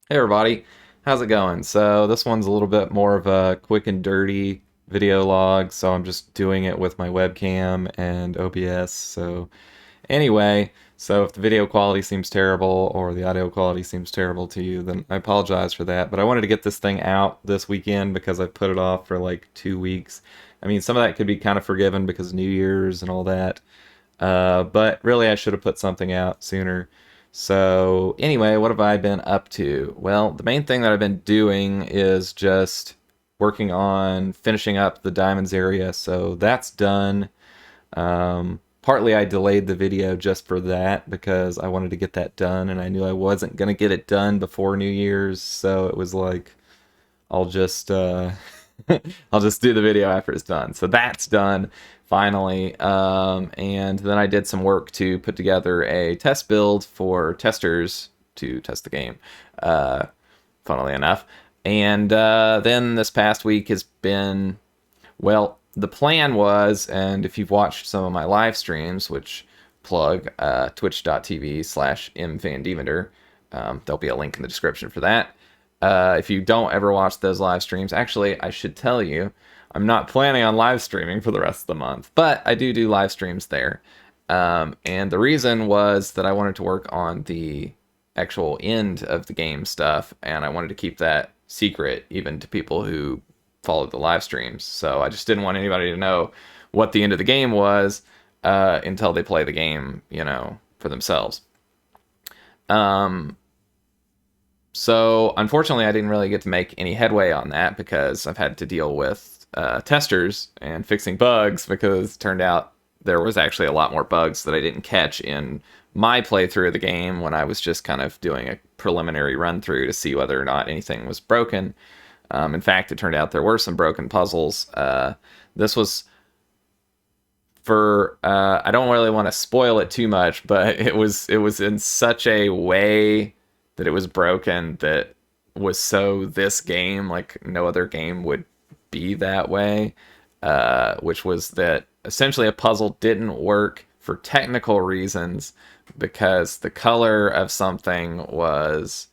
Hey everybody, how's it going? So this one's a little bit more of a quick and dirty video log, so I'm just doing it with my webcam and OBS. So anyway, so if the video quality seems terrible or the audio quality seems terrible to you, then I apologize for that. But I wanted to get this thing out this weekend because I put it off for like 2 weeks. I mean, some of that could be kind of forgiven because New Year's and all that. But really, I should have put something out sooner. So, anyway, what have I been up to? Well, the main thing that I've been doing is just working on finishing up the diamonds area. So that's done. Partly I delayed the video just for that because I wanted to get that done and I knew I wasn't going to get it done before New Year's. So it was like, I'll just I'll just do the video after it's done. So that's done finally. And then I did some work to put together a test build for testers to test the game. Uh, Funnily enough. And then this past week has been, well, the plan was, and if you've watched some of my live streams, which plug twitch.tv/mfandevender, there'll be a link in the description for that. If you don't ever watch those live streams, actually, I should tell you, I'm not planning on live streaming for the rest of the month, but I do live streams there. And the reason was that I wanted to work on the actual end of the game stuff, and I wanted to keep that secret even to people who followed the live streams. So I just didn't want anybody to know what the end of the game was until they play the game, for themselves. Um, so unfortunately, I didn't really get to make any headway on that because I've had to deal with testers and fixing bugs because it turned out there was actually a lot more bugs that I didn't catch in my playthrough of the game when I was just kind of doing a preliminary run through to see whether or not anything was broken. In fact, it turned out there were some broken puzzles. This was for I don't really want to spoil it too much, but it was in such a way that it was broken that was so this game, like no other game would be that way. Which was that essentially a puzzle didn't work for technical reasons because the color of something was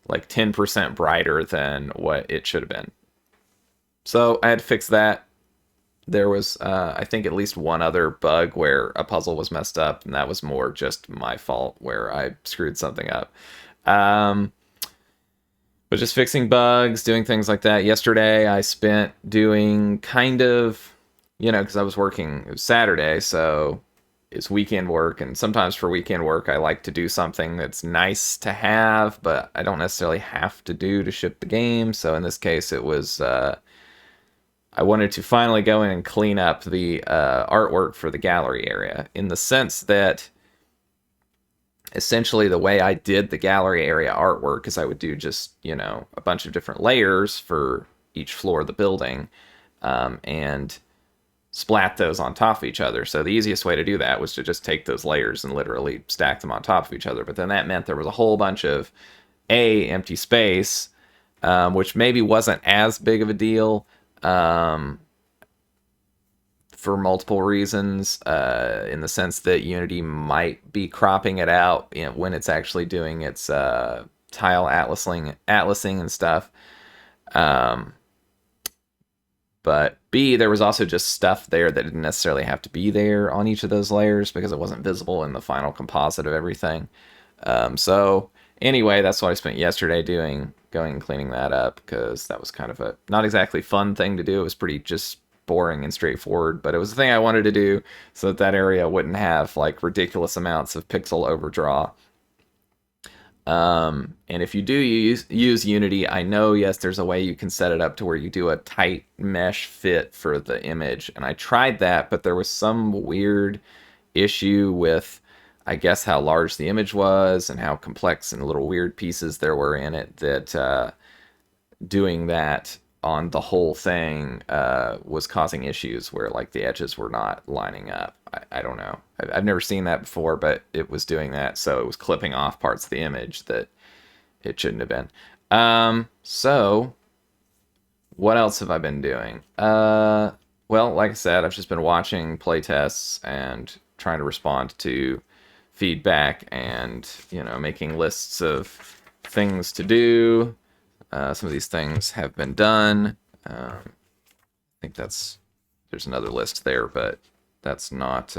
like 10% brighter than what it should have been. So I had to fix that. There was, I think, at least one other bug where a puzzle was messed up, and that was more just my fault where I screwed something up. Um, but just fixing bugs, doing things like that. Yesterday, I spent doing kind of, because I was working, it was Saturday, so it's weekend work. And sometimes for weekend work, I like to do something that's nice to have, but I don't necessarily have to do to ship the game. So in this case, it was, I wanted to finally go in and clean up the artwork for the gallery area in the sense that essentially the way I did the gallery area artwork is I would do just, a bunch of different layers for each floor of the building and splat those on top of each other. So the easiest way to do that was to just take those layers and literally stack them on top of each other. But then that meant there was a whole bunch of empty space, which maybe wasn't as big of a deal. For multiple reasons, in the sense that Unity might be cropping it out when it's actually doing its tile atlasing and stuff. Um, but B, there was also just stuff there that didn't necessarily have to be there on each of those layers because it wasn't visible in the final composite of everything. So anyway, that's what I spent yesterday doing, going and cleaning that up because that was kind of a not exactly fun thing to do. It was pretty just boring and straightforward, but it was the thing I wanted to do so that that area wouldn't have like ridiculous amounts of pixel overdraw. And if you do use Unity, I know, yes, there's a way you can set it up to where you do a tight mesh fit for the image. And I tried that, but there was some weird issue with, I guess, how large the image was and how complex and little weird pieces there were in it that doing that on the whole thing was causing issues where like the edges were not lining up. I don't know. I've never seen that before, but it was doing that, so it was clipping off parts of the image that it shouldn't have been. So what else have I been doing? Well, like I said, I've just been watching playtests and trying to respond to feedback and making lists of things to do. Some of these things have been done. I think there's another list there, but that's not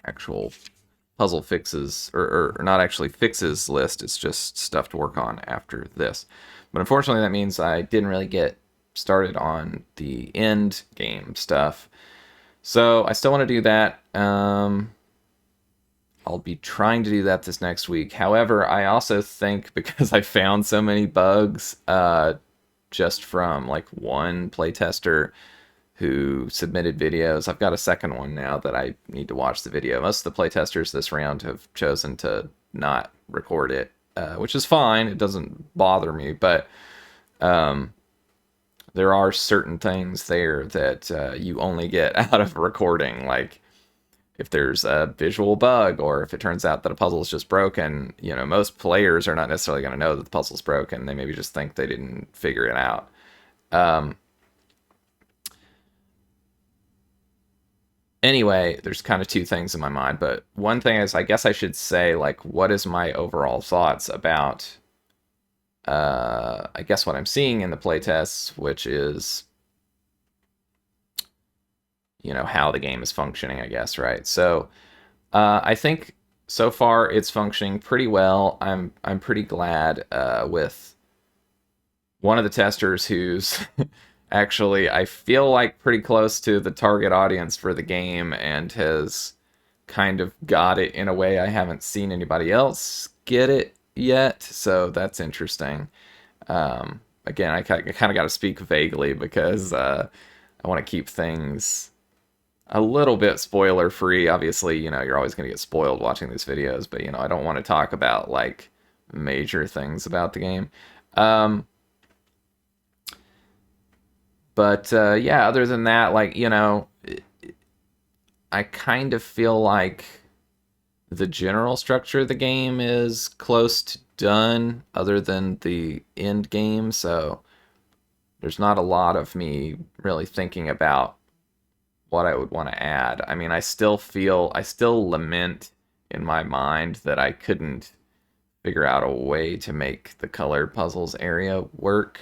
actual puzzle fixes, or not actually fixes list. It's just stuff to work on after this. But unfortunately, that means I didn't really get started on the end game stuff. So I still want to do that. I'll be trying to do that this next week. However, I also think because I found so many bugs just from like one playtester who submitted videos. I've got a second one now that I need to watch the video. Most of the playtesters this round have chosen to not record it, which is fine. It doesn't bother me, but there are certain things there that you only get out of recording. Like if there's a visual bug, or if it turns out that a puzzle is just broken, most players are not necessarily going to know that the puzzle's broken. They maybe just think they didn't figure it out. Anyway, there's kind of two things in my mind, but one thing is, I guess I should say, like, what is my overall thoughts about, I guess what I'm seeing in the playtests, which is, how the game is functioning, I guess, right? So, I think so far it's functioning pretty well. I'm pretty glad with one of the testers who's actually, I feel like, pretty close to the target audience for the game, and has kind of got it in a way I haven't seen anybody else get it yet. So that's interesting. Again, I kind of got to speak vaguely because I want to keep things a little bit spoiler free. Obviously, you're always going to get spoiled watching these videos, but I don't want to talk about like major things about the game. But yeah, other than that, like, I kind of feel like the general structure of the game is close to done, other than the end game. So there's not a lot of me really thinking about what I would want to add. I mean, I still lament in my mind that I couldn't figure out a way to make the color puzzles area work.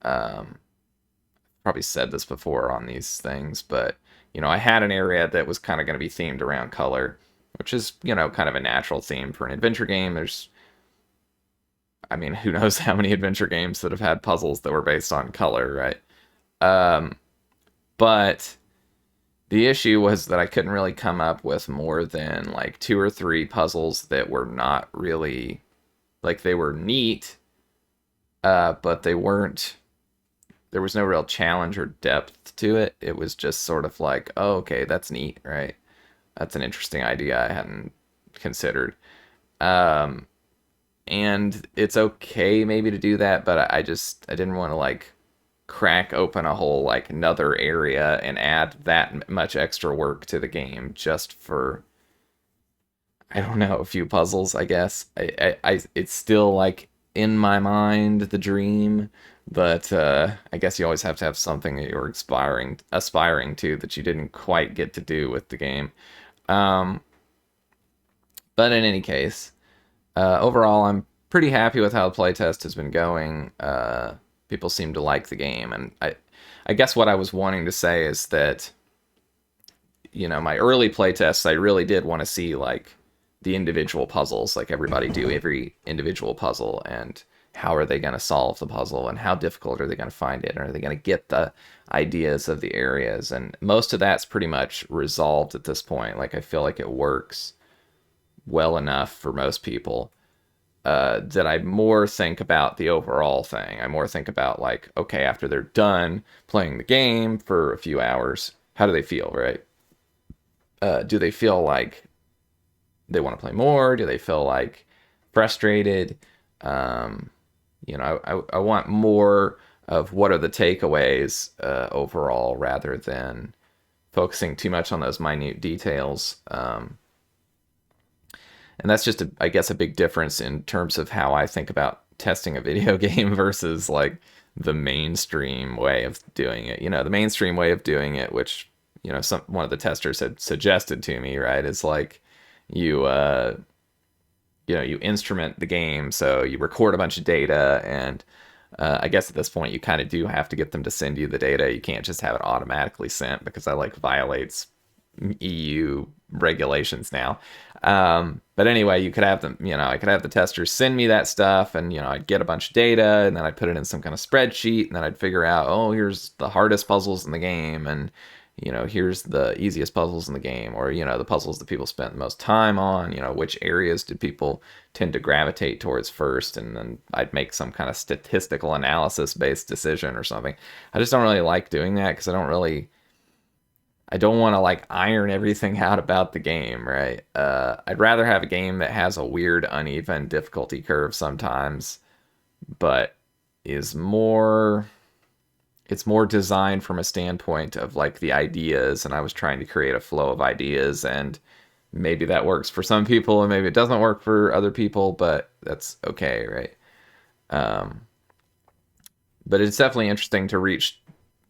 Probably said this before on these things, but I had an area that was kind of going to be themed around color, which is kind of a natural theme for an adventure game. I mean, who knows how many adventure games that have had puzzles that were based on color, right? But the issue was that I couldn't really come up with more than like 2 or 3 puzzles that were not really, like, they were neat, but they weren't, there was no real challenge or depth to it. It was just sort of like, oh, okay, that's neat, right? That's an interesting idea I hadn't considered. And it's okay maybe to do that, but I didn't want to like crack open a whole like another area and add that much extra work to the game just for, I don't know, a few puzzles, I guess. It's still like in my mind the dream, but I guess you always have to have something that you're aspiring to that you didn't quite get to do with the game. Um, but in any case, overall, I'm pretty happy with how the playtest has been going. People seem to like the game, and I guess what I was wanting to say is that, my early playtests, I really did want to see like the individual puzzles, like everybody do every individual puzzle, and how are they going to solve the puzzle, and how difficult are they going to find it, and are they going to get the ideas of the areas, and most of that's pretty much resolved at this point. Like, I feel like it works well enough for most people. That I more think about the overall thing. I more think about like, okay, after they're done playing the game for a few hours, how do they feel, right? Do they feel like they want to play more? Do they feel like frustrated? I want more of what are the takeaways overall, rather than focusing too much on those minute details. And that's just, I guess, a big difference in terms of how I think about testing a video game versus like the mainstream way of doing it. The mainstream way of doing it, which, one of the testers had suggested to me, right, is like you you instrument the game, so you record a bunch of data, and I guess at this point you kind of do have to get them to send you the data. You can't just have it automatically sent because that like violates EU regulations now. But anyway, you could have them, I could have the testers send me that stuff, and I'd get a bunch of data, and then I'd put it in some kind of spreadsheet, and then I'd figure out, oh, here's the hardest puzzles in the game, and here's the easiest puzzles in the game, or the puzzles that people spent the most time on. Which areas did people tend to gravitate towards first, and then I'd make some kind of statistical analysis based decision or something. I just don't really like doing that because I don't want to like iron everything out about the game, right? I'd rather have a game that has a weird, uneven difficulty curve sometimes, but is more. It's more designed from a standpoint of like the ideas, and I was trying to create a flow of ideas, and maybe that works for some people, and maybe it doesn't work for other people, but that's okay, right? Um, but it's definitely interesting to reach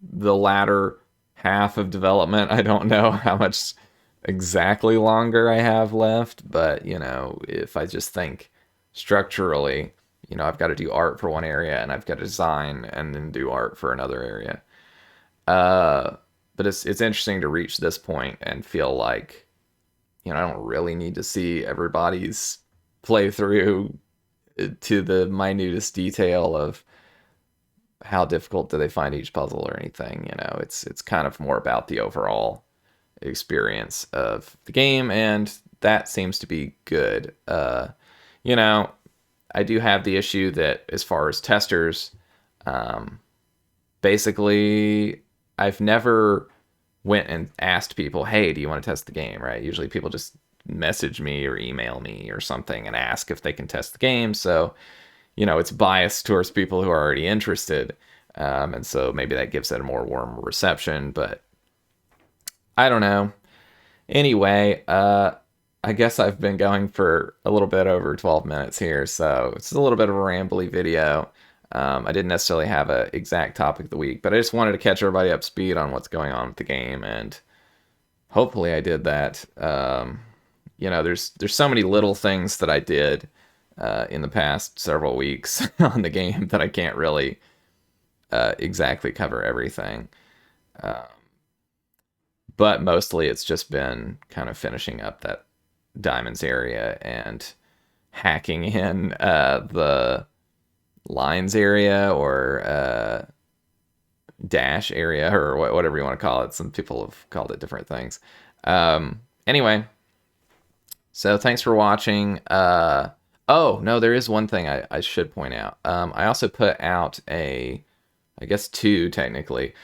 the latter half of development. I don't know how much exactly longer I have left, but if I just think structurally, I've got to do art for one area, and I've got to design and then do art for another area. Uh, but it's interesting to reach this point and feel like, I don't really need to see everybody's playthrough to the minutest detail of how difficult do they find each puzzle or anything. It's kind of more about the overall experience of the game, and that seems to be good. You know, I do have the issue that as far as testers, um, basically, I've never went and asked people, "Hey, do you want to test the game?" Right? Usually, people just message me or email me or something and ask if they can test the game. So, it's biased towards people who are already interested, and so maybe that gives it a more warm reception. But I don't know. Anyway, I guess I've been going for a little bit over 12 minutes here, so it's a little bit of a rambly video. I didn't necessarily have an exact topic of the week, but I just wanted to catch everybody up to speed on what's going on with the game, and hopefully I did that. There's so many little things that I did in the past several weeks on the game that I can't really exactly cover everything. Uh, but mostly it's just been kind of finishing up that diamonds area and hacking in the lines area or dash area or whatever you want to call it. Some people have called it different things. Anyway, so thanks for watching. Oh, no, there is one thing I should point out. I also put out I guess two technically,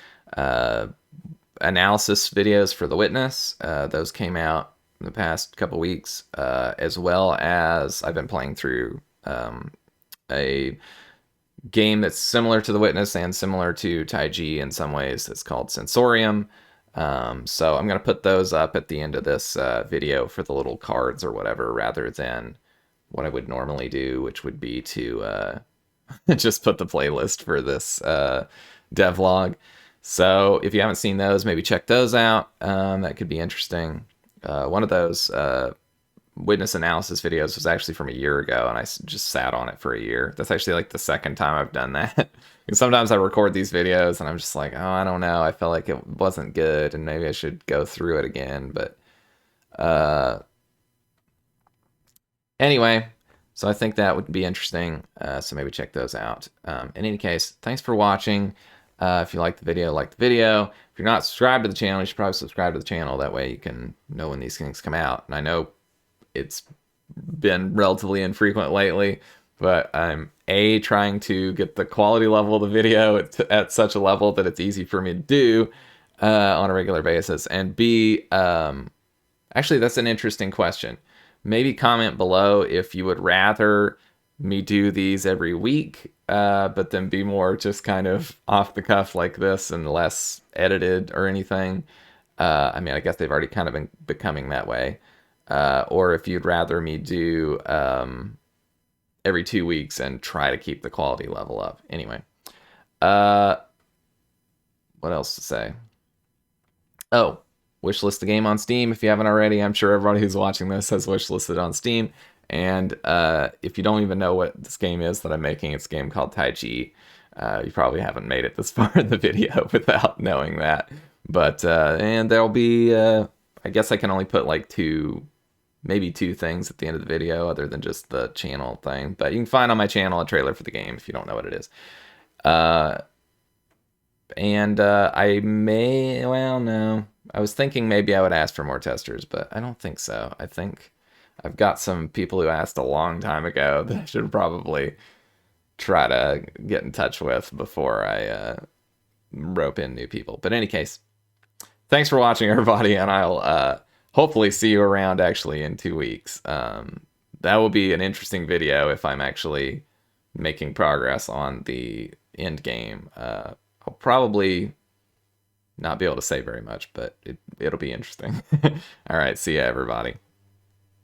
analysis videos for The Witness. Those came out in the past couple weeks, as well as I've been playing through a game that's similar to The Witness and similar to Taiji in some ways. It's called Sensorium. So I'm going to put those up at the end of this video for the little cards or whatever, rather than what I would normally do, which would be to just put the playlist for this devlog. So if you haven't seen those, maybe check those out. That could be interesting. One of those witness analysis videos was actually from a year ago, and I just sat on it for a year. That's actually like the second time I've done that. And sometimes I record these videos and I'm just like, oh, I don't know. I felt like it wasn't good and maybe I should go through it again. But uh, anyway, so I think that would be interesting. So maybe check those out. In any case, thanks for watching. If you like the video, like the video. If you're not subscribed to the channel, you should probably subscribe to the channel. That way you can know when these things come out. And I know it's been relatively infrequent lately, but I'm trying to get the quality level of the video at such a level that it's easy for me to do on a regular basis. And B, actually, that's an interesting question. Maybe comment below if you would rather me do these every week, but then be more just kind of off the cuff like this and less edited or anything. I mean, I guess they've already kind of been becoming that way. Or if you'd rather me do every 2 weeks and try to keep the quality level up. Anyway, uh, what else to say? Oh, wishlist the game on Steam if you haven't already. I'm sure everybody who's watching this has wishlisted on Steam. And if you don't even know what this game is that I'm making, it's a game called Taiji. You probably haven't made it this far in the video without knowing that. But and there'll be, I guess I can only put like maybe two things at the end of the video, other than just the channel thing. But you can find on my channel a trailer for the game if you don't know what it is. And I may, well, no. I was thinking maybe I would ask for more testers, but I don't think so. I think I've got some people who asked a long time ago that I should probably try to get in touch with before I rope in new people. But in any case, thanks for watching, everybody, and I'll hopefully see you around actually in 2 weeks. That will be an interesting video if I'm actually making progress on the end game. I'll probably not be able to say very much, but it'll be interesting. All right, see ya, everybody.